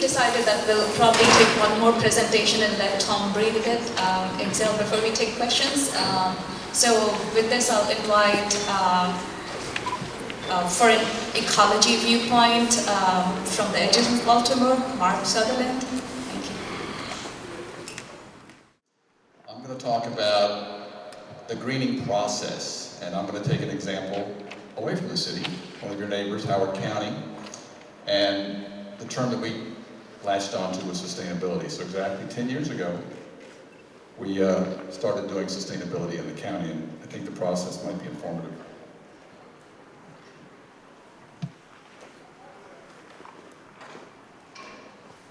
decided that we'll probably take one more presentation and let Tom breathe a bit before we take questions. So with this, I'll invite, for an ecology viewpoint from the edges of Baltimore, Mark Southerland. Thank you. I'm going to talk about the greening process, and I'm going to take an example away from the city, one of your neighbors, Howard County, and the term that we latched onto was sustainability. So exactly 10 years ago, we started doing sustainability in the county, and I think the process might be informative.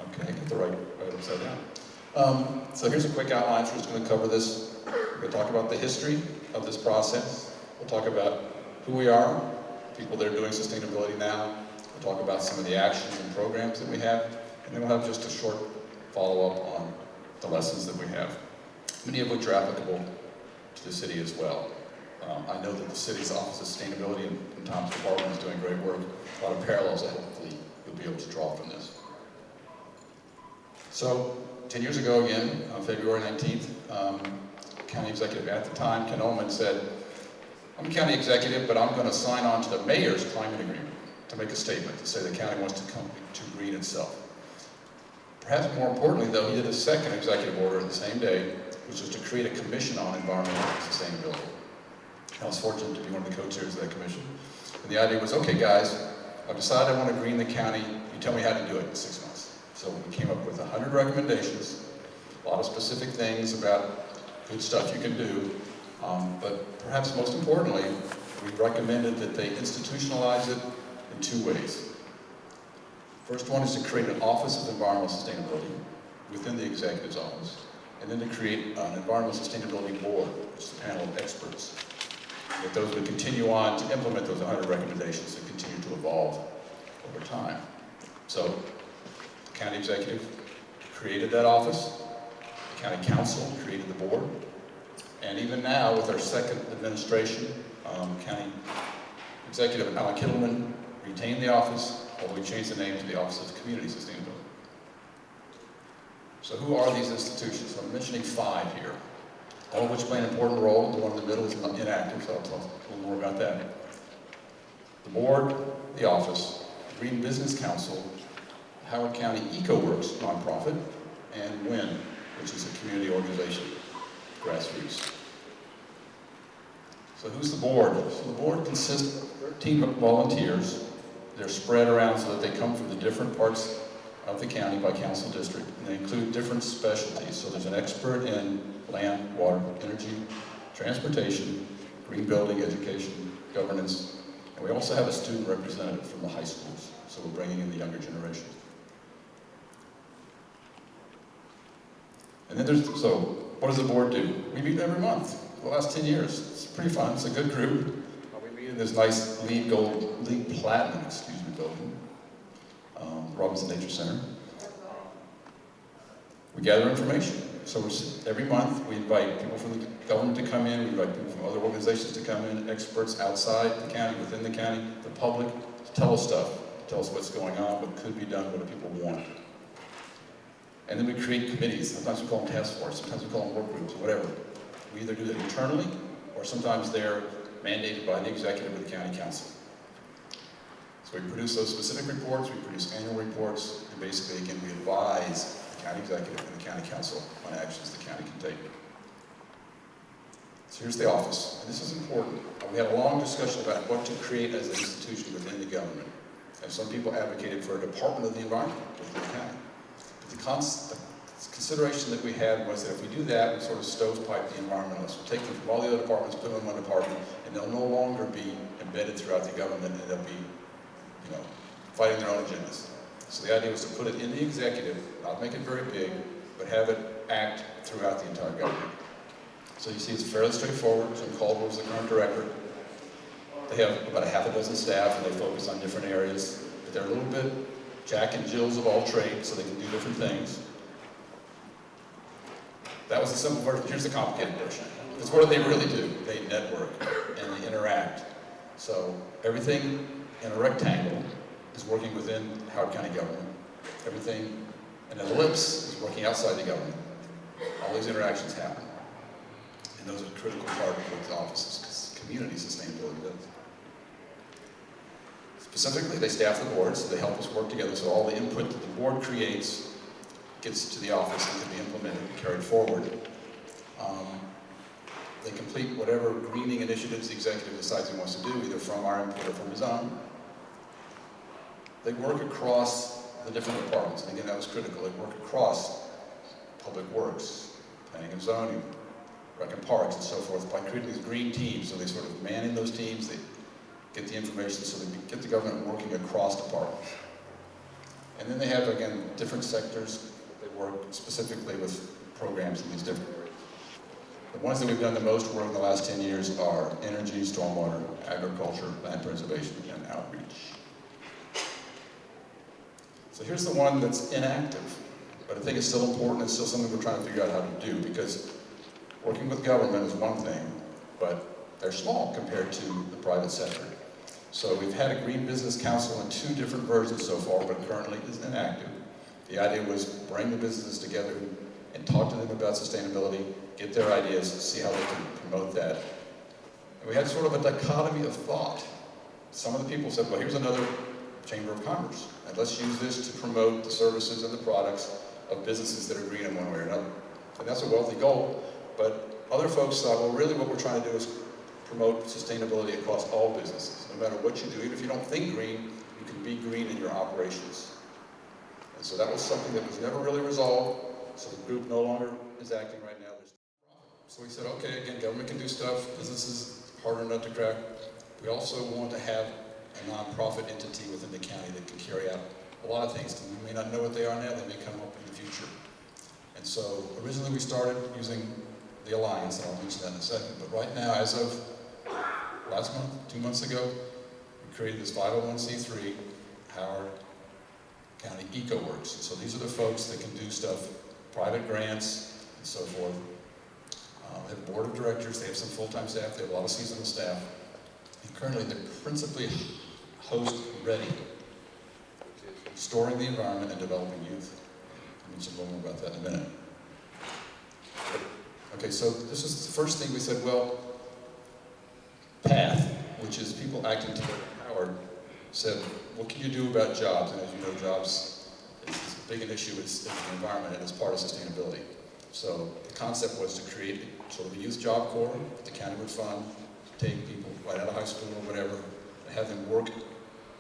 Okay, get the right upside down. So here's a quick outline. So we're just going to cover this. We're going to talk about the history of this process. We'll talk about who we are, people that are doing sustainability now. We'll talk about some of the actions and programs that we have, and then we'll have just a short follow-up on the lessons that we have, many of which are applicable to the city as well. I know that the city's Office of Sustainability and Tom's department is doing great work. A lot of parallels that hopefully you'll be able to draw from this. So, 10 years ago again, on February 19th, county executive at the time, Ken Ullman, said, I'm a county executive, but I'm going to sign on to the mayor's climate agreement to make a statement to say the county wants to come to green itself. Perhaps more importantly, though, he did a second executive order the same day, which was to create a commission on environmental sustainability. I was fortunate to be one of the co-chairs of that commission. And the idea was, okay guys, I've decided I want to green the county, you tell me how to do it in 6 months. So we came up with 100 recommendations, a lot of specific things about good stuff you can do, but perhaps most importantly, we recommended that they institutionalize it in 2 ways. First one is to create an Office of Environmental Sustainability within the Executive's office, and then to create an Environmental Sustainability Board, which is a panel of experts. That those would continue on to implement those 100 recommendations and continue to evolve over time. So, the County Executive created that office, the County Council created the board, and even now with our second administration, County Executive Alan Kittleman retained the office, although we changed the name to the Office of Community Sustainability. So who are these institutions? So I'm mentioning 5 here, all of which play an important role. The one in the middle is inactive, so I'll talk a little more about that. The board, the office, Green Business Council, Howard County EcoWorks nonprofit, and WIN, which is a community organization, grassroots. So who's the board? So the board consists of 13 volunteers. They're spread around so that they come from the different parts of the county by council district, and they include different specialties. So there's an expert in land, water, energy, transportation, green building, education, governance, and we also have a student representative from the high schools, so we're bringing in the younger generation. And then so what does the board do? We meet every month for the last 10 years. It's pretty fun, it's a good group. We meet in this nice LEED Platinum, building, Robinson Nature Center. We gather information. So every month we invite people from the government to come in, we invite people from other organizations to come in, experts outside the county, within the county, the public, to tell us stuff, tell us what's going on, what could be done, what do people want. And then we create committees. Sometimes we call them task force, sometimes we call them work groups, whatever. We either do that internally, or sometimes they're mandated by the executive or the county council. So we produce those specific reports, we produce annual reports, and basically, again, we advise the county executive and the county council on actions the county can take. So here's the office, and this is important. We had a long discussion about what to create as an institution within the government. And some people advocated for a Department of the Environment within the county. But the consideration that we had was that if we do that, we sort of stovepipe the environmentalists. We'll take them from all the other departments, put them in one department, and they'll no longer be embedded throughout the government, and they'll be fighting their own agendas. So the idea was to put it in the executive, not make it very big, but have it act throughout the entire government. So you see it's fairly straightforward. Jim Caldwell is the current director. They have about a half a dozen staff, and they focus on different areas. But they're a little bit Jack and Jills of all trades, so they can do different things. That was the simple version. Here's the complicated version. Because what do they really do? They network, and they interact. So everything in a rectangle is working within Howard County government. everything, and then the LIPS is working outside the government. All these interactions happen. And those are a critical part of what the office's community sustainability does. Specifically, they staff the board, so they help us work together, so all the input that the board creates gets to the office and can be implemented and carried forward. They complete whatever greening initiatives the executive decides he wants to do, either from our input or from his own. They work across the different departments, and again, that was critical. They work across public works, planning and zoning, rec and parks, and so forth, by creating these green teams. So they sort of man in those teams, they get the information, so they get the government working across departments. And then they have, again, different sectors. They work specifically with programs in these different areas. The ones that we've done the most work in the last 10 years are energy, stormwater, agriculture, land preservation, and outreach. So here's the one that's inactive, but I think it's still important. It's still something we're trying to figure out how to do, because working with government is one thing, but they're small compared to the private sector. So we've had a Green Business Council in 2 different versions so far, but currently is inactive. The idea was bring the businesses together and talk to them about sustainability, get their ideas, see how they can promote that. And we had sort of a dichotomy of thought. Some of the people said, well, here's another Chamber of Commerce, and let's use this to promote the services and the products of businesses that are green in one way or another. And that's a wealthy goal, but other folks thought, well, really what we're trying to do is promote sustainability across all businesses. No matter what you do, even if you don't think green, you can be green in your operations. And so that was something that was never really resolved, so the group no longer is acting right now. So we said, okay, again, government can do stuff, businesses harder nut to crack. We also want to have a nonprofit entity within the county that can carry out a lot of things. And we may not know what they are now, they may come up in the future. And so originally we started using the Alliance, and I'll mention that in a second, but right now, as of last month, 2 months ago, we created this 501c3, Howard County EcoWorks. So these are the folks that can do stuff, private grants, and so forth. They have a board of directors, they have some full-time staff, they have a lot of seasonal staff. And currently they're principally host-ready, storing the environment and developing youth. I'll mention a little more about that in a minute. Okay, so this is the first thing we said, well, PATH, which is People Acting Together. Howard said, what can you do about jobs? And as you know, jobs is as big an issue as the environment and it's part of sustainability. So the concept was to create sort of a youth job corps that the county would fund, take people right out of high school or whatever, and have them work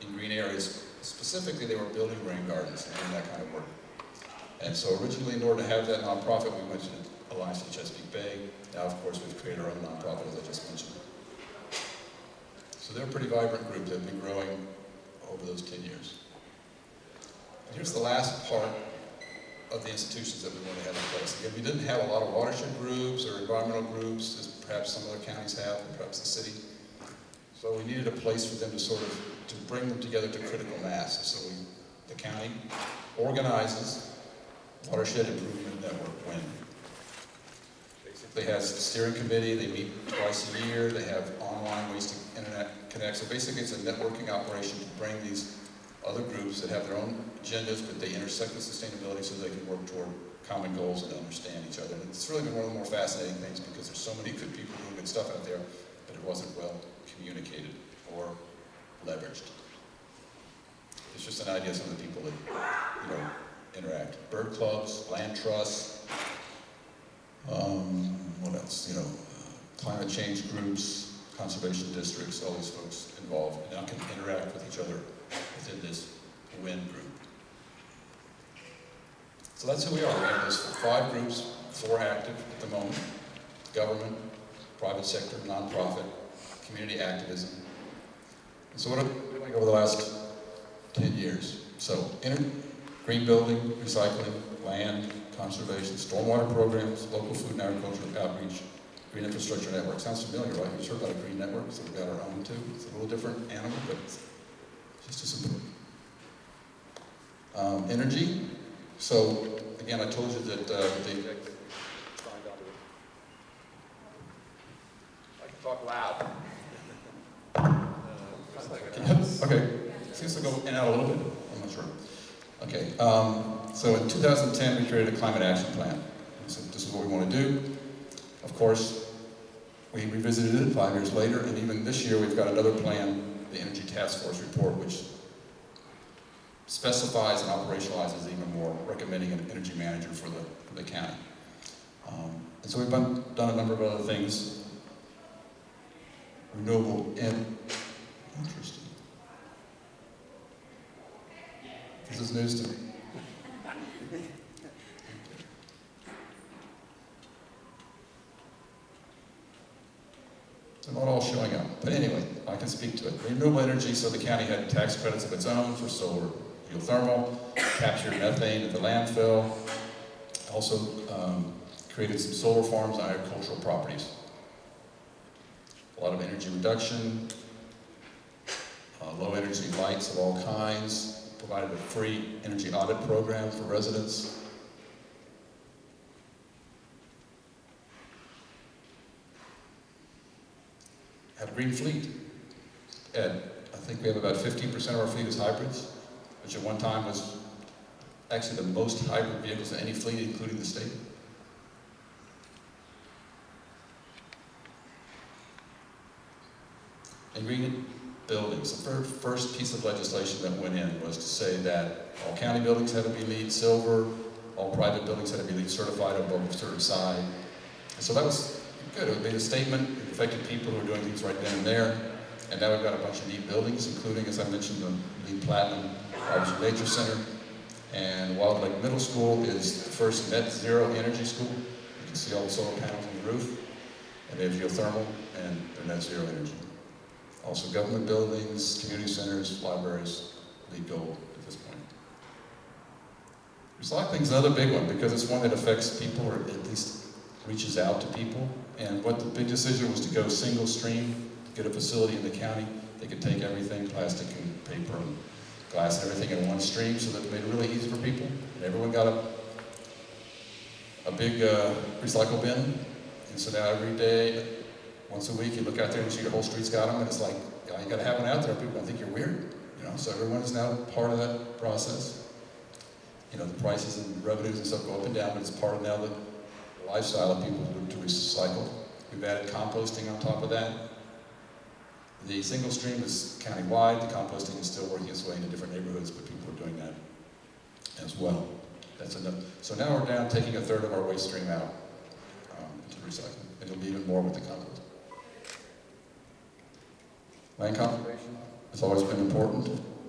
in green areas. Specifically, they were building rain gardens and doing that kind of work. And so originally, in order to have that nonprofit, we went to the Alliance for the Chesapeake Bay. Now, of course, we've created our own nonprofit, as I just mentioned. So they're a pretty vibrant group that have been growing over those 10 years. And here's the last part of the institutions that we want to have in place. Again, we didn't have a lot of watershed groups or environmental groups, as perhaps some other counties have, and perhaps the city. So we needed a place for them to sort of, to bring them together to critical mass. So the county organizes Watershed Improvement Network, WIN. Basically has a steering committee, they meet twice a year, they have online ways to internet connect. So basically it's a networking operation to bring these other groups that have their own agendas, but they intersect with sustainability so they can work toward common goals and understand each other. And it's really been one of the more fascinating things because there's so many good people doing good stuff out there, but it wasn't well communicated or leveraged. It's just an idea of some of the people that, interact. Bird clubs, land trusts, what else? Climate change groups, conservation districts, all these folks involved, and now can interact with each other within this WIN group. So that's who we are. We have those 5 groups, 4 active at the moment: government, private sector, nonprofit, community activism. And so what have we been doing over the last 10 years? So green building, recycling, land, conservation, stormwater programs, local food and agriculture outreach, green infrastructure network. Sounds familiar, right? You've heard about a green network, so we've got our own too. It's a little different animal, but it's just as important. Energy. So again, I told you that the executive signed on to it. I can talk loud. Okay, seems to go in and out a little bit. I'm not sure. Okay, so in 2010 we created a climate action plan. So this is what we want to do. Of course, we revisited it 5 years later, and even this year we've got another plan, the Energy Task Force report, which specifies and operationalizes even more, recommending an energy manager for the county. And so we've done a number of other things. Renewable and interesting. This is news to me. They're not all showing up, but anyway, I can speak to it. Renewable energy, so the county had tax credits of its own for solar, geothermal, captured methane at the landfill, also created some solar farms on agricultural properties. A lot of energy reduction, low energy lights of all kinds, provided a free energy audit program for residents. Have a green fleet. And I think we have about 15% of our fleet is hybrids, which at one time was actually the most hybrid vehicles in any fleet, including the state. And green buildings. The first piece of legislation that went in was to say that all county buildings had to be LEED Silver, all private buildings had to be LEED certified above a certain side. And so that was good. It made a statement. It affected people who were doing things right then and there. And now we've got a bunch of neat buildings, including, as I mentioned, the LEED Platinum Arts and Nature Center. And Wild Lake Middle School is the first net zero energy school. You can see all the solar panels on the roof. And they have geothermal, and they're net zero energy. Also government buildings, community centers, libraries, LEED Gold at this point. Recycling's another big one because it's one that affects people, or at least reaches out to people. And what the big decision was to go single stream, to get a facility in the county. They could take everything, plastic and paper and glass and everything in one stream, so that it made it really easy for people. And everyone got a big recycle bin. And so now every day, once a week, you look out there and see the whole street's got them, and it's like, yeah, you gotta have one out there. People don't think you're weird, you know. So everyone is now part of that process. You know, the prices and revenues and stuff go up and down, but it's part of now the lifestyle of people to recycle. We've added composting on top of that. The single stream is county-wide. The composting is still working its way into different neighborhoods, but people are doing that as well. That's enough. So now we're down taking a third of our waste stream out into recycling. And it'll be even more with the compost. Land conservation has always been important.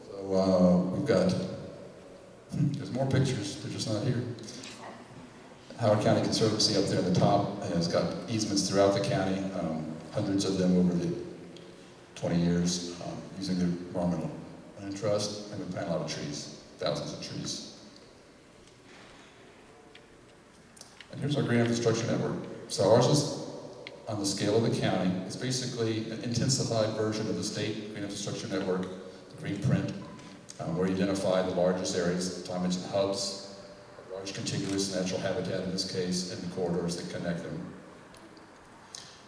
So we've got, there's more pictures, they're just not here. Howard County Conservancy up there at the top has got easements throughout the county, hundreds of them over the 20 years, using the environmental land trust, and we plant a lot of trees, thousands of trees. And here's our green infrastructure network. So ours is on the scale of the county. It's basically an intensified version of the state green infrastructure network, the green print, where you identify the largest areas, I mentioned hubs, large contiguous natural habitat in this case, and the corridors that connect them.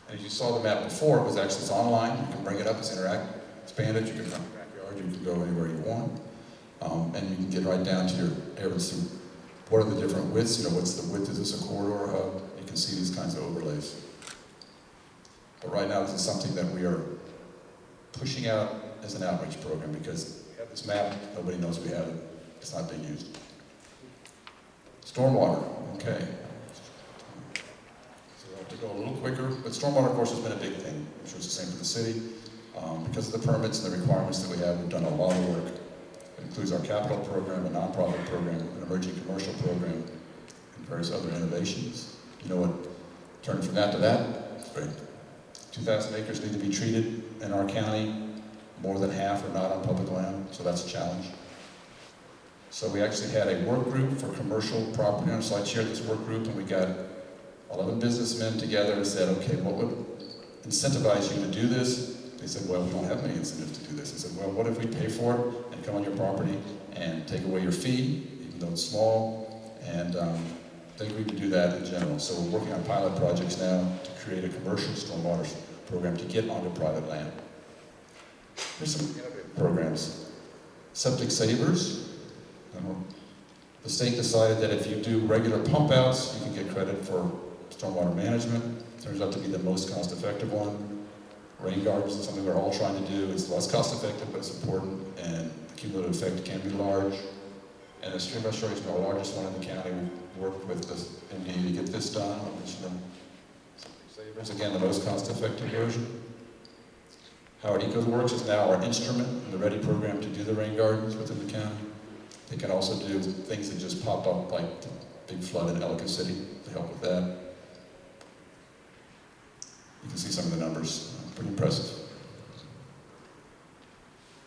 And as you saw the map before, it was actually, it's online. You can bring it up, it's expanded, you can run your backyard, you can go anywhere you want. And you can get right down to your areas. So what are the different widths? You know, what's the width? Is this a corridor hub? You can see these kinds of overlays. But right now, this is something that we are pushing out as an outreach program because we have this map, nobody knows we have it. It's not being used. Stormwater, okay. So I have to go a little quicker, but stormwater, of course, has been a big thing. I'm sure it's the same for the city. Because of the permits and the requirements that we have, we've done a lot of work. It includes our capital program, a nonprofit program, an emerging commercial program, and various other innovations. You know what? Turning from that to that, it's great. 2,000 acres need to be treated in our county. More than half are not on public land, so that's a challenge. So we actually had a work group for commercial property owners. So I chaired this work group, and we got 11 businessmen together and said, okay, what would incentivize you to do this? They said, well, we don't have any incentives to do this. I said, well, what if we pay for it and come on your property and take away your fee, even though it's small, and they agreed to do that in general. So we're working on pilot projects now to create a commercial stormwater program to get onto private land. Here's some innovative programs. Septic savers. And the state decided that if you do regular pump outs, you can get credit for stormwater management. Turns out to be the most cost-effective one. Rain gardens is something we're all trying to do. It's less cost-effective, but it's important, and the cumulative effect can be large. And the stream restoration, our largest one in the county, we worked with the MDE to get this done. I'll mention them. Savers, again, the most cost-effective version. Howard EcoWorks is now our instrument in the READY program to do the rain gardens within the county. They can also do things that just pop up, like the big flood in Ellicott City, to help with that. You can see some of the numbers, pretty impressive.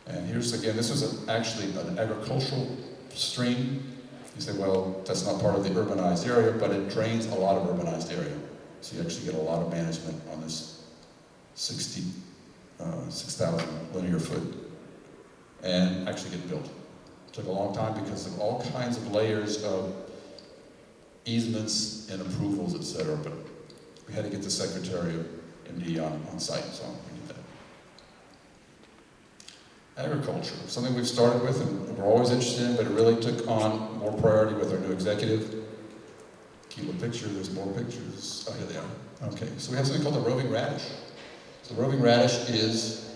And here's, again, this was actually an agricultural stream. You say, well, that's not part of the urbanized area, but it drains a lot of urbanized area. So you actually get a lot of management on this 6,000 linear foot, and actually get built. It took a long time because of all kinds of layers of easements and approvals, etc. But we had to get the Secretary of MD on site, so we did that. Agriculture, something we've started with and we're always interested in, but it really took on more priority with our new executive. Keep a picture, there's more pictures. Oh, here they are. Okay, so we have something called the roving radish. So roving radish is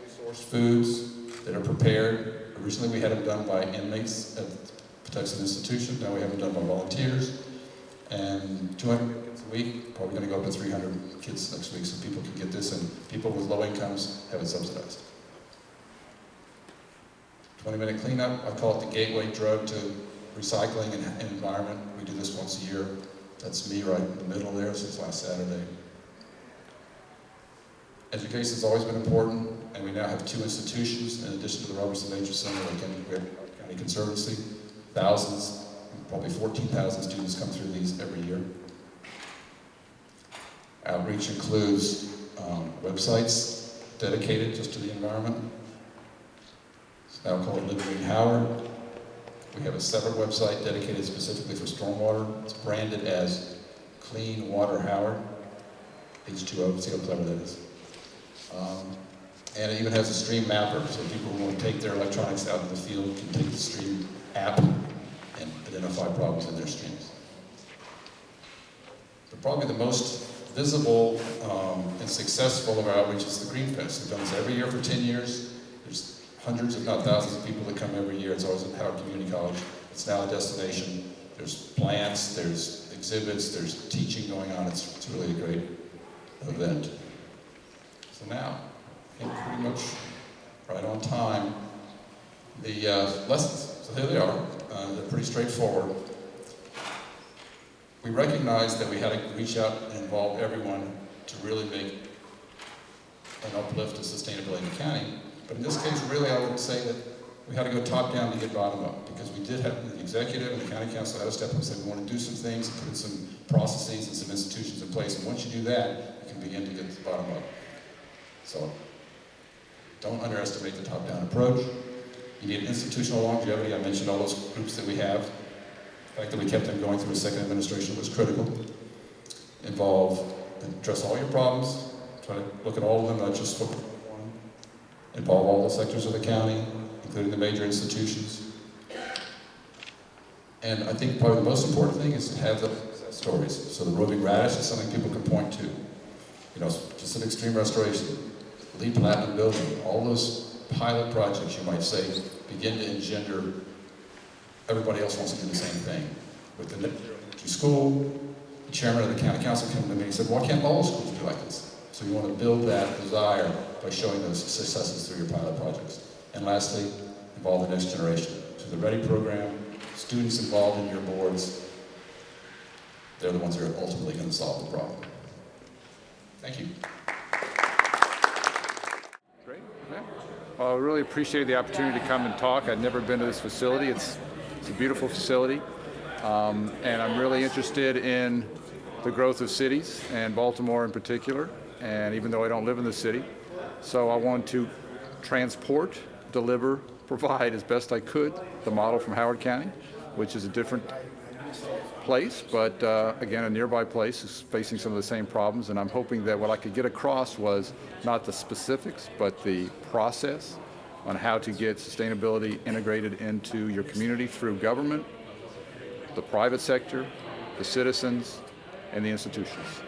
sourced foods that are prepared. Originally we had them done by inmates at the Patuxent Institution. Now we have them done by volunteers. And 200 kids a week, probably going to go up to 300 kids next week, so people can get this, and people with low incomes have it subsidized. 20-minute cleanup, I call it the gateway drug to recycling and environment. We do this once a year. That's me right in the middle there since last Saturday. Education has always been important, and we now have 2 institutions in addition to the Robertson Nature Center, like we have County Conservancy. Thousands, probably 14,000 students come through these every year. Outreach includes websites dedicated just to the environment. It's now called Living in Howard. We have a separate website dedicated specifically for stormwater. It's branded as Clean Water Howard, H2O, see how clever that is. And it even has a stream mapper, so people who want to take their electronics out in the field can take the stream app and identify problems in their streams. But probably the most visible and successful of our outreach is the Green Fest. We've done this every year for 10 years. There's hundreds, if not thousands, of people that come every year. It's always at Howard Community College. It's now a destination. There's plants, there's exhibits, there's teaching going on. It's really a great event. So now, I think pretty much right on time, the lessons. So here they are. They're pretty straightforward. We recognized that we had to reach out and involve everyone to really make an uplift of sustainability in the county. But in this case, really, I would say that we had to go top down to get bottom up, because we did have the executive and the county council had to step up and say we want to do some things and put some processes and some institutions in place. And once you do that, you can begin to get the bottom up. So don't underestimate the top-down approach. You need institutional longevity. I mentioned all those groups that we have. The fact that we kept them going through a second administration was critical. Address all your problems. Try to look at all of them, not just focus on one. Involve all the sectors of the county, including the major institutions. And I think probably the most important thing is to have the success stories. So the roving radish is something people can point to. You know, Pacific Stream Restoration, Lee Platinum Building, all those pilot projects, you might say, begin to engender everybody else wants to do the same thing. With the Energy School, the chairman of the county council came to me and said, why can't all schools be like this? So you want to build that desire by showing those successes through your pilot projects. And lastly, involve the next generation. Through the READY program, students involved in your boards, they're the ones who are ultimately going to solve the problem. Thank you. Great. Okay. Well, I really appreciate the opportunity to come and talk. I'd never been to this facility. It's a beautiful facility. And I'm really interested in the growth of cities, and Baltimore in particular, and even though I don't live in the city. So I want to transport, deliver, provide as best I could the model from Howard County, which is a different place, but again, a nearby place is facing some of the same problems, and I'm hoping that what I could get across was not the specifics, but the process on how to get sustainability integrated into your community through government, the private sector, the citizens, and the institutions.